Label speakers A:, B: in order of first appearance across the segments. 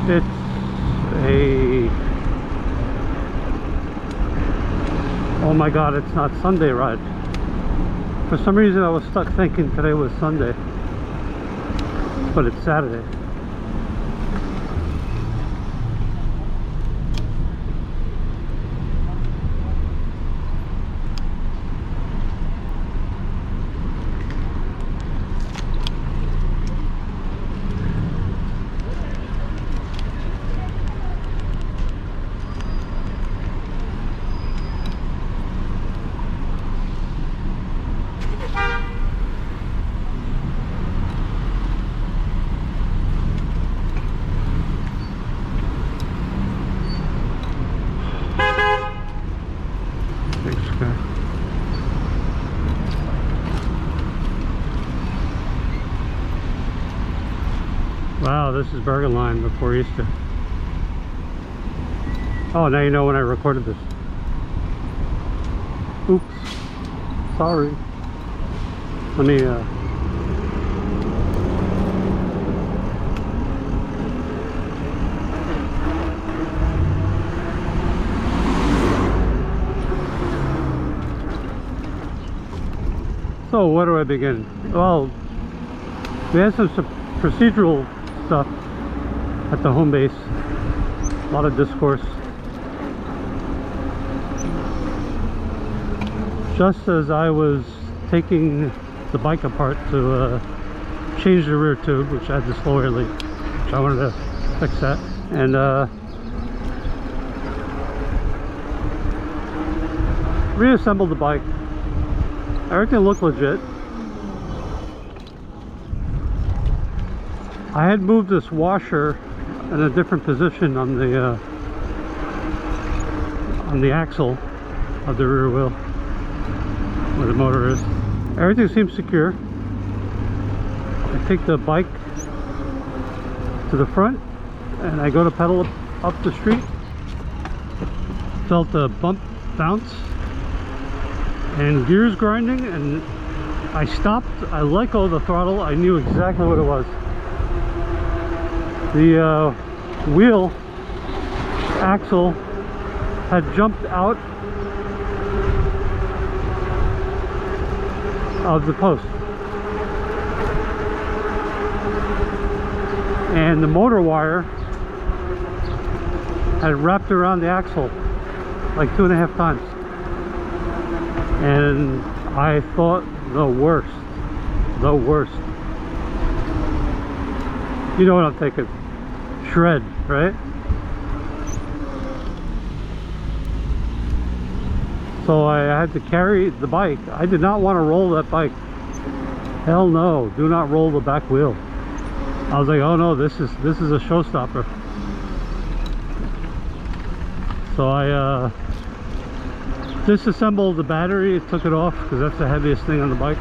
A: It's a, oh my god, it's not Sunday ride. For some reason I was stuck thinking today was Sunday, but it's Saturday. Wow, this is Bergen Line before Easter. Oh, now you know when I recorded this. Oops. Sorry. Let me, So, where do I begin? Well, we had some procedural stuff at the home base. A lot of discourse. Just as I was taking the bike apart to change the rear tube, which had the slow air leak, which I wanted to fix that, and reassembled the bike. Everything looked legit. I had moved this washer in a different position on the axle of the rear wheel where the motor is. Everything seems secure. I take the bike to the front and I go to pedal up the street. Felt the bump bounce and gears grinding, and I stopped. I let go of the throttle. I knew exactly what it was. The wheel axle had jumped out of the post, and the motor wire had wrapped around the axle like 2.5 times, and I thought the worst. You know what I'm thinking? Shred, right? So I had to carry the bike. I did not want to roll that bike. Hell no, do not roll the back wheel. I was like, oh no, this is a showstopper. So I disassembled the battery, took it off because that's the heaviest thing on the bike.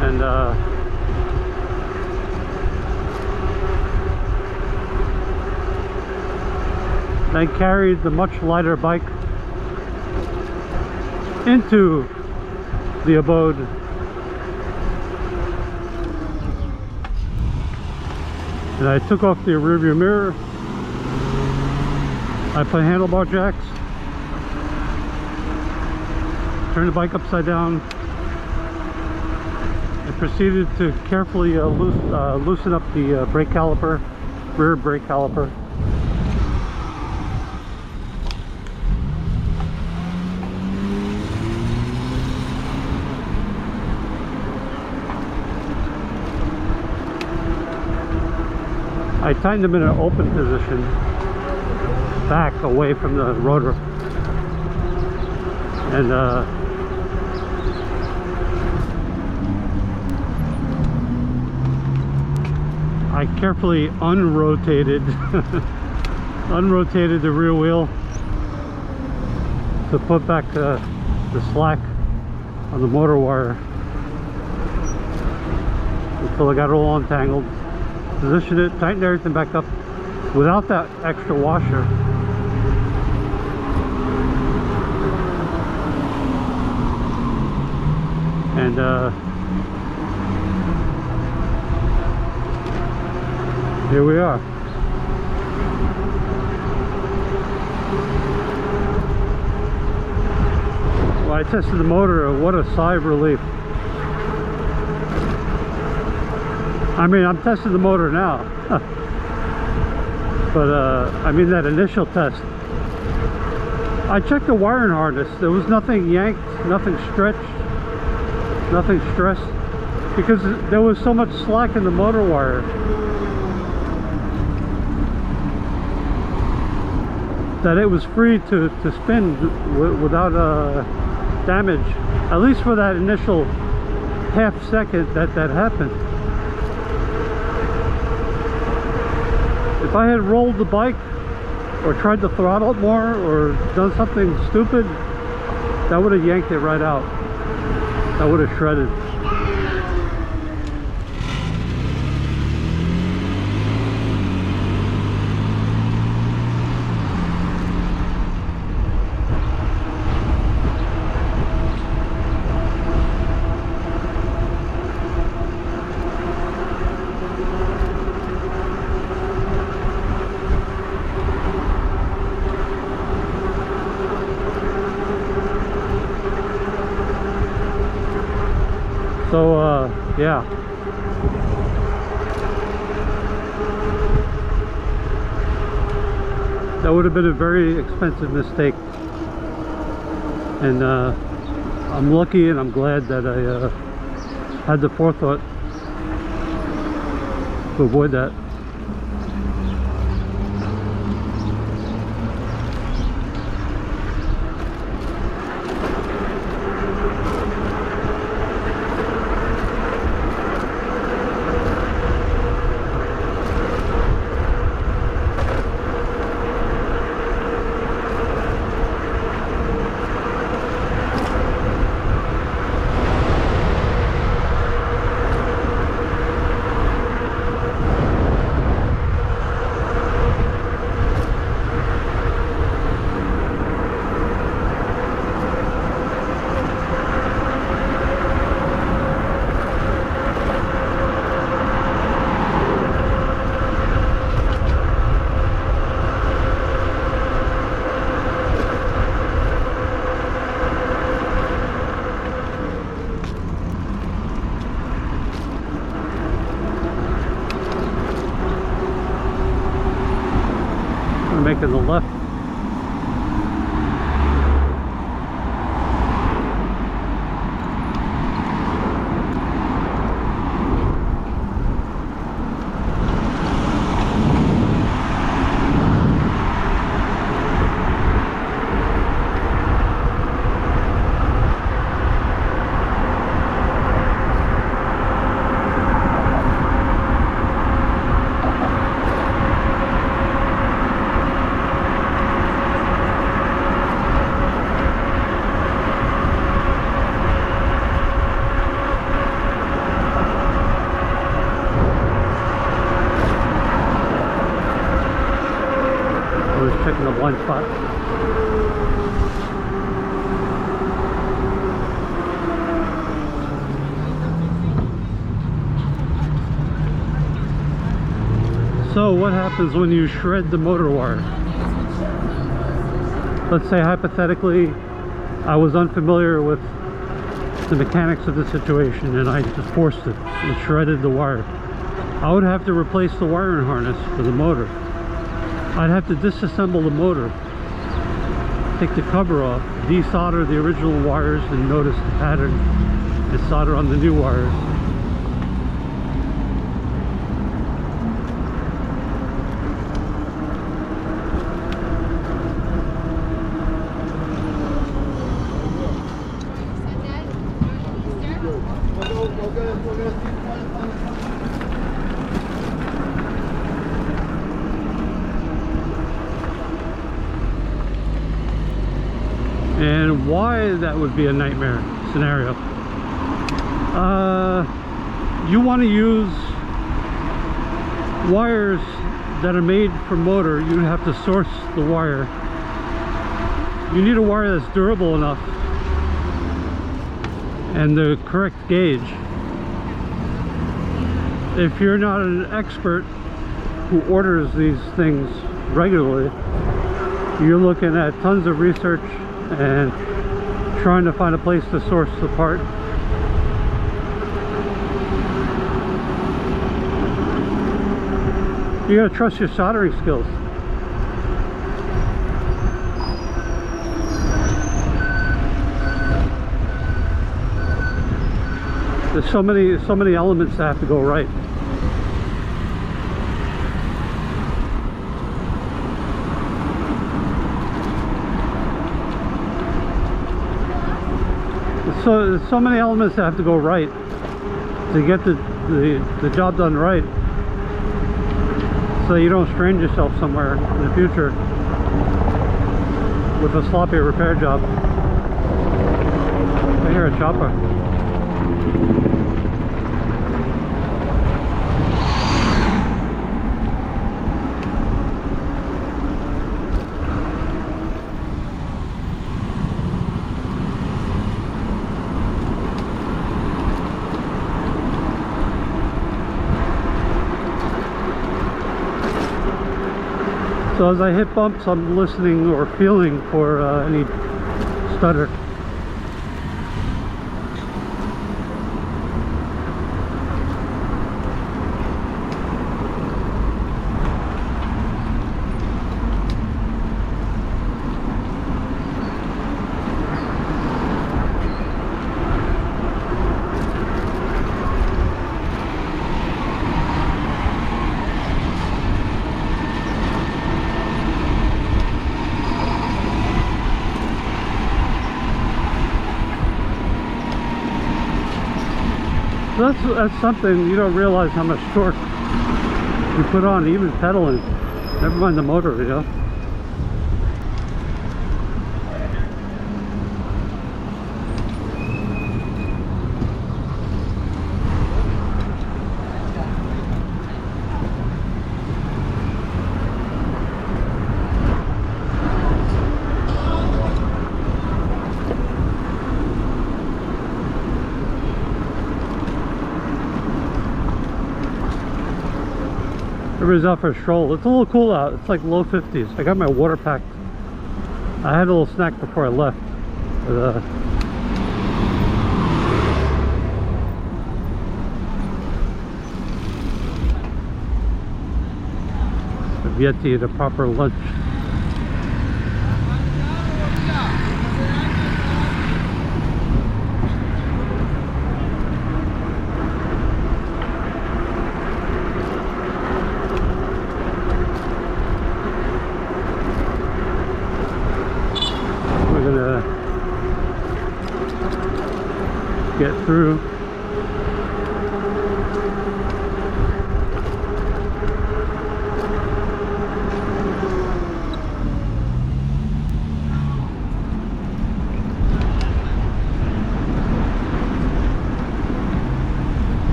A: And then carried the much lighter bike into the abode. And I took off the rear view mirror. I put handlebar jacks, turned the bike upside down, and proceeded to carefully loosen up the brake caliper, rear brake caliper. I tightened them in an open position, back away from the rotor, and I carefully unrotated the rear wheel to put back the slack on the motor wire until I got it all untangled. Positioned it, tightened everything back up without that extra washer. And Here we are. Well, I tested the motor. What a sigh of relief. I mean, I'm testing the motor now. But I mean that initial test. I checked the wiring harness. There was nothing yanked, nothing stretched, nothing stressed, because there was so much slack in the motor wire that it was free to spin without damage, at least for that initial half second that happened. If I had rolled the bike or tried to throttle it more or done something stupid, that would have yanked it right out. That would have shredded. So yeah, that would have been a very expensive mistake, and I'm lucky and I'm glad that I had the forethought to avoid that. Making the left. Checking the blind spot. So what happens when you shred the motor wire? Let's say hypothetically I was unfamiliar with the mechanics of the situation and I just forced it and shredded the wire. I would have to replace the wiring harness for the motor. I'd have to disassemble the motor, take the cover off, desolder the original wires, and notice the pattern and solder on the new wires. And why that would be a nightmare scenario. You want to use wires that are made for motor. You have to source the wire. You need a wire that's durable enough and the correct gauge. If you're not an expert who orders these things regularly, you're looking at tons of research and trying to find a place to source the part. You gotta trust your soldering skills. There's so many elements that have to go right. There's so many elements that have to go right to get the job done right, so you don't strain yourself somewhere in the future with a sloppy repair job. I hear a chopper. So as I hit bumps, I'm listening or feeling for any stutter. That's something you don't realize how much torque you put on, even pedaling. Never mind the motor, you know. Everybody's out for a stroll. It's a little cool out. It's like low 50s. I got my water packed. I had a little snack before I left. But, I've yet to eat a proper lunch. Get through.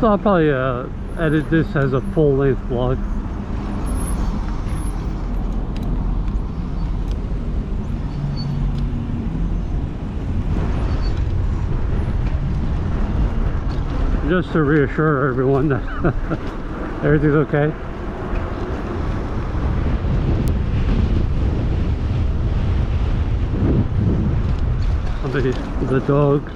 A: So I'll probably edit this as a full-length vlog. Just to reassure everyone that everything's okay. The dog.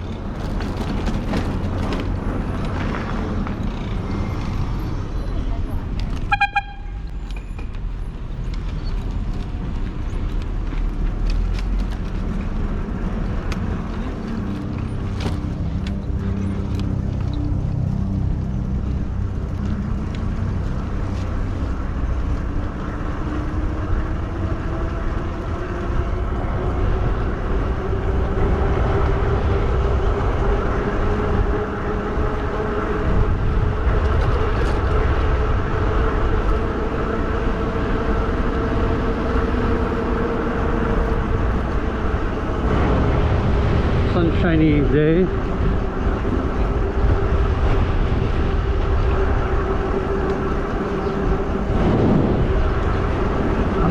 A: Sunshiny day.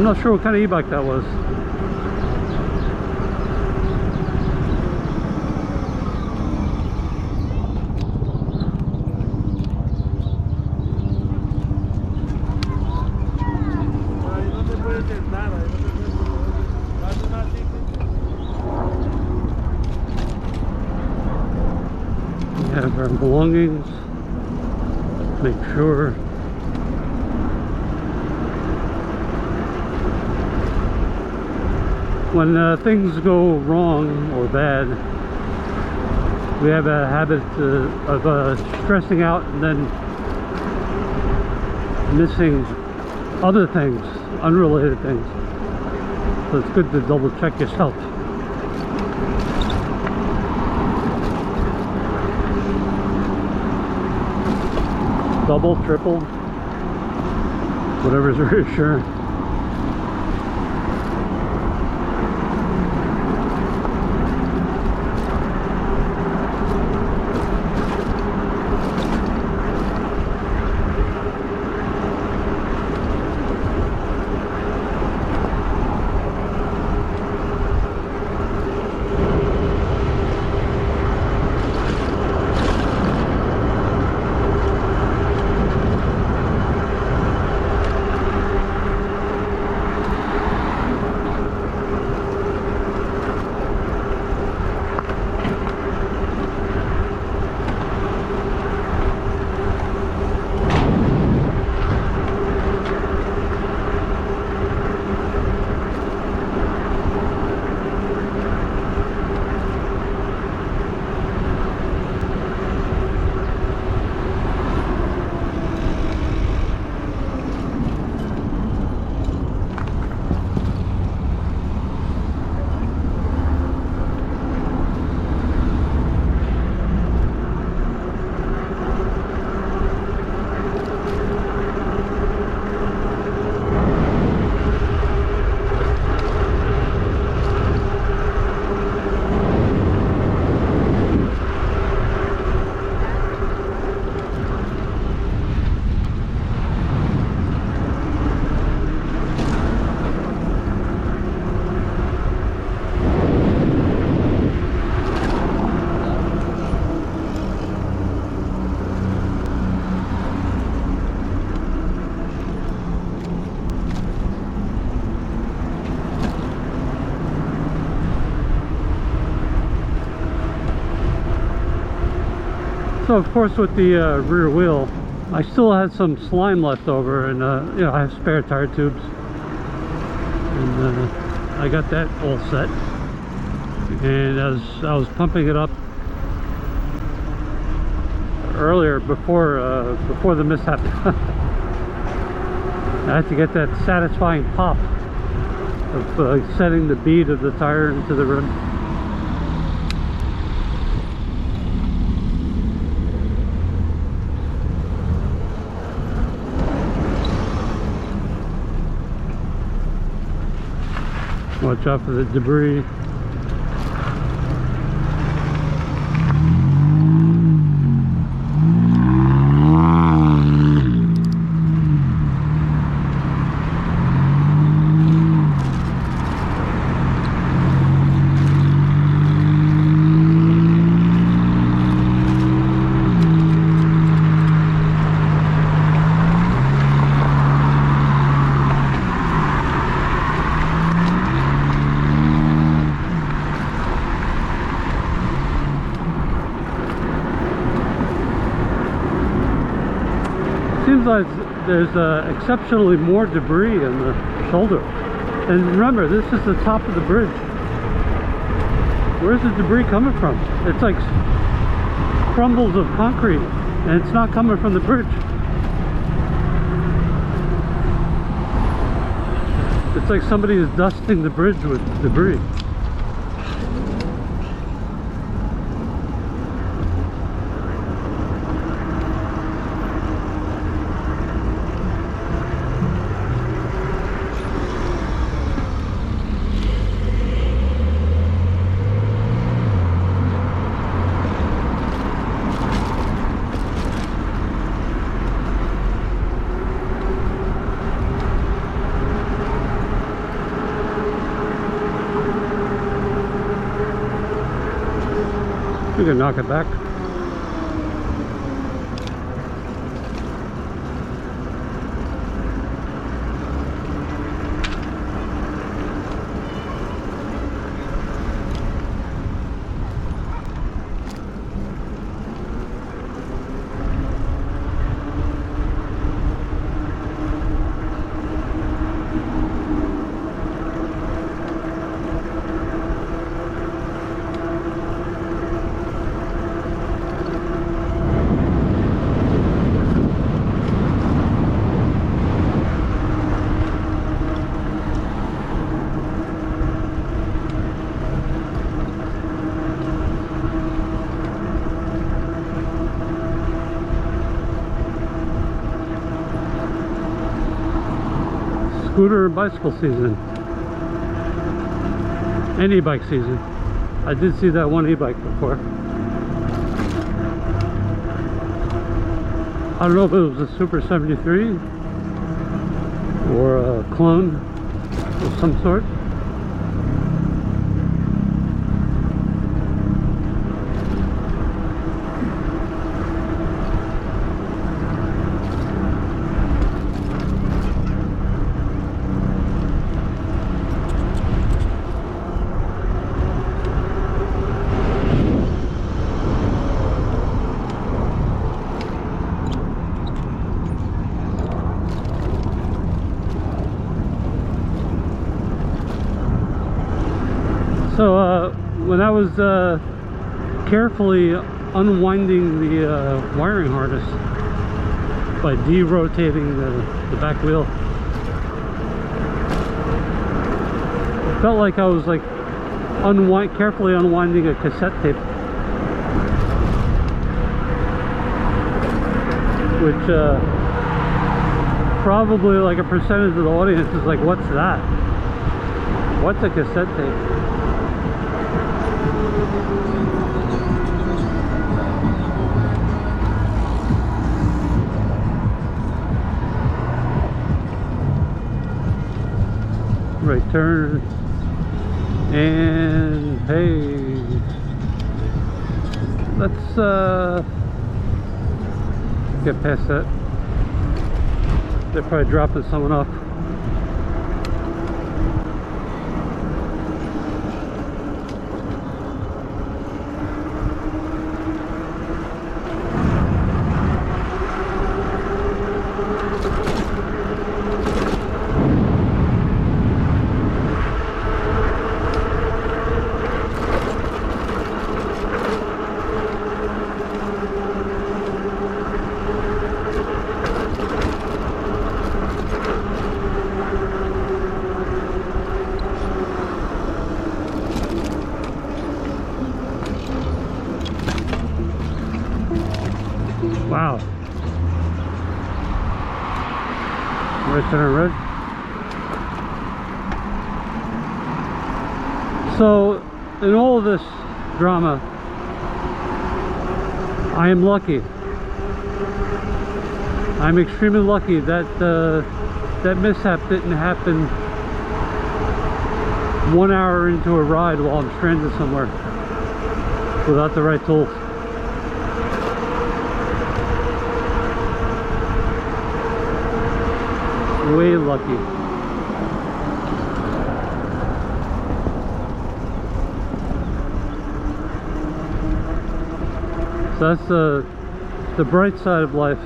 A: not sure what kind of e-bike that was. We have our belongings. Make sure. When things go wrong or bad, we have a habit of stressing out and then missing other things, unrelated things. So it's good to double check yourself. Double, triple, whatever's reassuring. So of course with the rear wheel, I still had some slime left over, and you know, I have spare tire tubes, and I got that all set. And as I was pumping it up earlier before the mishap, I had to get that satisfying pop of setting the bead of the tire into the rim. Watch out for the debris. Seems like there's exceptionally more debris in the shoulder. And remember, this is the top of the bridge. Where's the debris coming from? It's like crumbles of concrete, and it's not coming from the bridge. It's like somebody is dusting the bridge with debris. We can knock it back. Scooter and bicycle season, and e-bike season. I did see that one e-bike before. I don't know if it was a Super 73 or a clone of some sort. So when I was carefully unwinding the wiring harness by de-rotating the back wheel, it felt like I was like carefully unwinding a cassette tape, which probably like a percentage of the audience is like, what's that? What's a cassette tape? Right turn, and hey, let's get past that. They're probably dropping someone off. Wow. Right center red. So, in all of this drama, I am lucky. I'm extremely lucky that that mishap didn't happen 1 hour into a ride while I'm stranded somewhere without the right tools. Way lucky. So that's the bright side of life.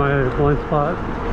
A: my blind spot.